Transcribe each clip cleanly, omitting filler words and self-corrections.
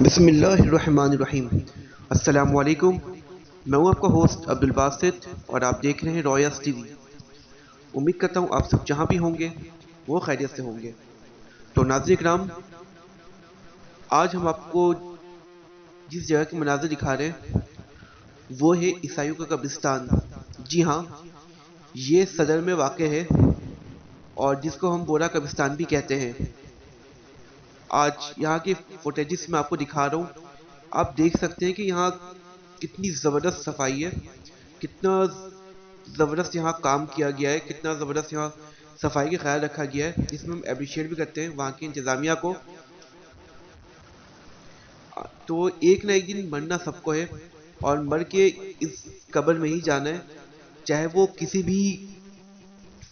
بسم اللہ الرحمن الرحیم۔ السلام علیکم، میں ہوں آپ کا ہوسٹ عبد الباسط اور آپ دیکھ رہے ہیں رایس ٹی وی۔ امید کرتا ہوں آپ سب جہاں بھی ہوں گے وہ خیریت سے ہوں گے۔ تو ناظرین کرام، آج ہم آپ کو جس جگہ کے مناظر دکھا رہے ہیں وہ ہے عیسائیوں کا قبرستان۔ جی ہاں، یہ صدر میں واقع ہے اور جس کو ہم بورا قبرستان بھی کہتے ہیں۔ آج یہاں کے فوٹیجز میں آپ کو دکھا رہا ہوں۔ آپ دیکھ سکتے ہیں کہ یہاں کتنی زبردست صفائی ہے، کتنا زبردست یہاں کام کیا گیا ہے، کتنا زبردست یہاں صفائی کا خیال رکھا گیا ہے، جس میں ہم اپریشیٹ بھی کرتے ہیں وہاں کی انتظامیہ کو۔ تو ایک نہ ایک دن مرنا سب کو ہے اور مر کے اس قبر میں ہی جانا ہے، چاہے وہ کسی بھی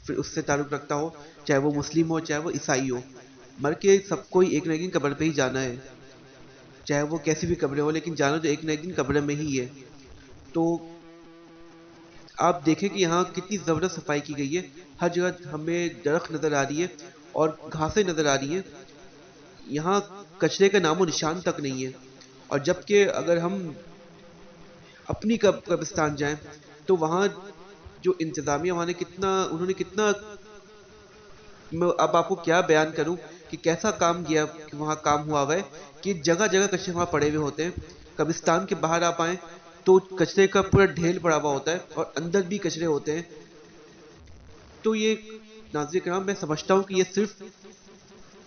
اس سے تعلق رکھتا ہو، چاہے وہ مسلم ہو چاہے وہ عیسائی ہو، مر کے سب کو ایک نہ ایک دن قبر پہ ہی جانا ہے، چاہے وہ کیسی بھی قبریں ہو، لیکن جانا تو ایک نہ ایک دن قبر میں ہی ہے۔ تو آپ دیکھیں کہ یہاں کتنی زبردست صفائی کی گئی ہے، ہر جگہ ہمیں درخت نظر آ رہی ہے اور گھاسیں نظر آ رہی ہیں، یہاں کچرے کا نام و نشان تک نہیں ہے۔ اور جبکہ اگر ہم اپنی قبرستان جائیں تو وہاں جو انتظامیہ انہوں نے کتنا، میں اب آپ کو کیا بیان کروں کہ کیسا کام کیا، کہ وہاں کام ہوا ہوا ہے کہ جگہ جگہ کچرے وہاں پڑے ہوئے ہوتے ہیں۔ قبرستان کے باہر آپ آئیں تو کچرے کا پورا ڈھیر پڑا ہوا ہوتا ہے اور اندر بھی کچرے ہوتے ہیں۔ تو یہ ناظرین کرام، میں سمجھتا ہوں کہ یہ صرف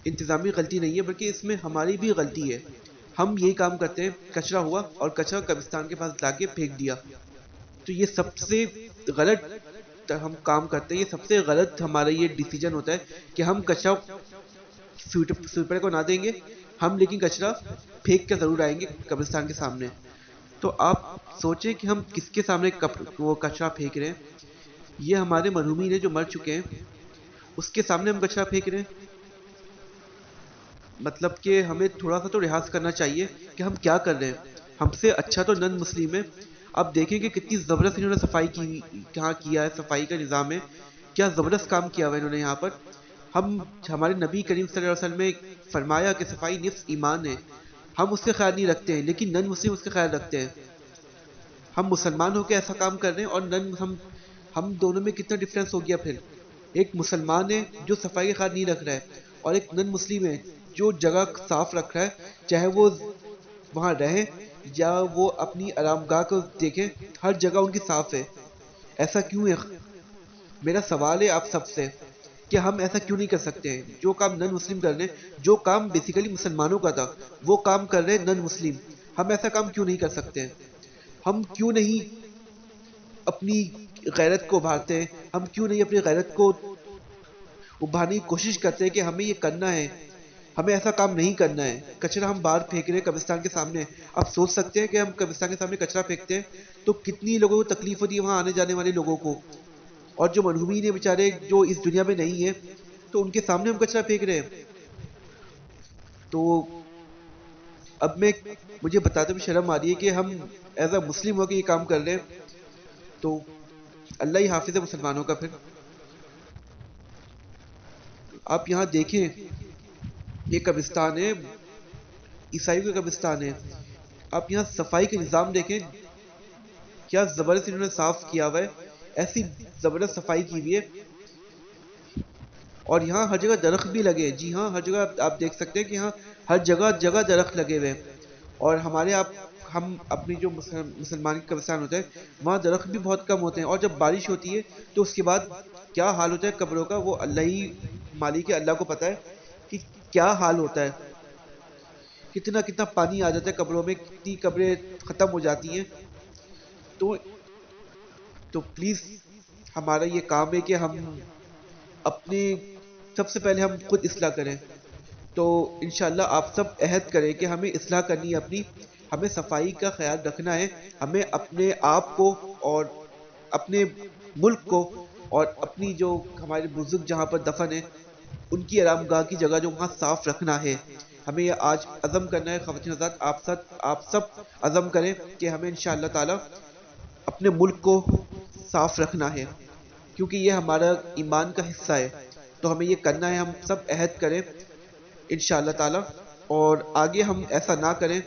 انتظامی غلطی نہیں ہے بلکہ اس میں ہماری بھی غلطی ہے۔ ہم یہی کام کرتے ہیں، کچرا ہوا اور کچرا قبرستان کے پاس لا کے پھینک دیا، تو یہ سب سے غلط ہم کام کرتے ہیں، یہ سب سے غلط ہمارا یہ ڈیسیجن ہوتا ہے کہ ہم کچرا سویپر کو نہ دیں گے ہم، لیکن کچرا پھینک کے ضرور آئیں گے قبرستان کے سامنے۔ تو آپ سوچیں کہ ہم کس کے سامنے وہ کچرا پھینک رہے ہیں؟ یہ ہمارے مرحومین ہیں جو مر چکے ہیں، اس کے سامنے ہم کچرا پھینک رہے ہیں۔ مطلب کہ ہمیں تھوڑا سا تو لحاظ کرنا چاہیے کہ ہم کیا کر رہے ہیں۔ ہم سے اچھا تو نن مسلم ہے۔ اب دیکھیں کہ کتنی زبردست انہوں نے صفائی کی، کہاں کیا ہے، صفائی کا نظام ہے، کیا زبردست کام کیا ہوا ہے انہوں نے یہاں پر۔ ہمارے نبی کریم صلی اللہ علیہ وسلم نے فرمایا کہ صفائی نصف ایمان ہے، ہم اس کا خیال نہیں رکھتے ہیں لیکن نن مسلم اس کا خیال رکھتے ہیں۔ ہم مسلمان ہو کے ایسا کام کر رہے ہیں اور ہم دونوں میں کتنا ڈفرینس ہو گیا پھر۔ ایک مسلمان ہے جو صفائی کا خیال نہیں رکھ رہا ہے اور ایک نن مسلم ہے جو جگہ صاف رکھ رہا ہے، چاہے وہ وہاں رہیں یا وہ اپنی آرام گاہ کو دیکھیں، ہر جگہ ان کی صاف ہے۔ ایسا کیوں ہے؟ میرا سوال ہے آپ سب سے کہ ہم ایسا کیوں نہیں کر سکتے ہیں؟ جو کام نن مسلم کر رہے ہیں، جو کام بیسیکلی مسلمانوں کا تھا وہ کام کر رہے ہیں نن مسلم، ہم ایسا کام کیوں نہیں کر سکتے ہیں؟ ہم کیوں نہیں اپنی غیرت کو ابھارتے ہیں؟ ہم کیوں نہیں اپنی غیرت کو ابھارنے کی کوشش کرتے ہیں کہ ہمیں یہ کرنا ہے، ہمیں ایسا کام نہیں کرنا ہے؟ کچرا ہم باہر پھینک رہے ہیں قبرستان کے سامنے۔ آپ سوچ سکتے ہیں کہ ہم قبرستان کے سامنے کچرا پھینکتے ہیں تو کتنی لوگوں کو تکلیف ہوتی ہے، وہاں آنے جانے والے لوگوں کو، اور جو مرحومین ہیں بیچارے جو اس دنیا میں نہیں ہیں، تو ان کے سامنے ہم کچرا پھینک رہے ہیں۔ تو اب مجھے بتاتے ہوئے شرم آ رہی ہے کہ ہم ایز اے مسلم ہو کے یہ کام کر رہے ہیں۔ تو اللہ ہی حافظ ہے مسلمانوں کا۔ پھر آپ یہاں دیکھیں، یہ قبرستان ہے، عیسائیوں کا قبرستان ہے، آپ یہاں صفائی کا نظام دیکھیں، کیا زبردست انہوں نے صاف کیا ہوا ہے، ایسی زبردست صفائی کی ہوئی ہے۔ اور یہاں ہر جگہ درخت بھی لگے، جی ہاں ہر جگہ آپ دیکھ سکتے ہیں کہ یہاں ہر جگہ جگہ درخت لگے ہوئے ہیں۔ اور ہم اپنی جو مسلمان کا قبرستان ہوتا ہے وہاں درخت بھی بہت کم ہوتے ہیں، اور جب بارش ہوتی ہے تو اس کے بعد کیا حال ہوتا ہے قبروں کا، وہ اللہ ہی مالک ہے، اللہ کو پتہ ہے کہ کیا حال ہوتا ہے، کتنا کتنا پانی آ جاتا ہے قبروں میں، کتنی قبریں ختم ہو جاتی ہیں۔ تو پلیز ہمارا یہ کام ہے کہ ہم اپنے سب سے پہلے ہم خود اصلاح کریں۔ تو انشاءاللہ آپ سب عہد کریں کہ ہمیں اصلاح کرنی ہے اپنی، ہمیں صفائی کا خیال رکھنا ہے، ہمیں اپنے آپ کو اور اپنے ملک کو اور اپنی جو ہمارے بزرگ جہاں پر دفن ہیں ان کی آرام گاہ کی جگہ جو وہاں صاف رکھنا ہے۔ ہمیں یہ آج عزم کرنا ہے خواتین حضرات، آپ سب عزم کریں کہ ہمیں انشاءاللہ تعالی اپنے ملک کو صاف رکھنا ہے، کیونکہ یہ ہمارا ایمان کا حصہ ہے۔ تو ہمیں یہ کرنا ہے، ہم سب عہد کریں انشاءاللہ تعالی۔ اور آگے ہم ایسا نہ کریں،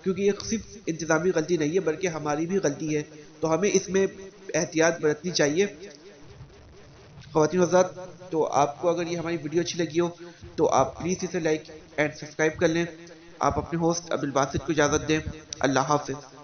کیونکہ یہ صرف انتظامی غلطی نہیں ہے بلکہ ہماری بھی غلطی ہے، تو ہمیں اس میں احتیاط برتنی چاہیے۔ خواتین حضرات، تو آپ کو اگر یہ ہماری ویڈیو اچھی لگی ہو تو آپ پلیز اسے لائک اینڈ سبسکرائب کر لیں۔ آپ اپنے ہوسٹ عبدالباسط کو اجازت دیں۔ اللہ حافظ۔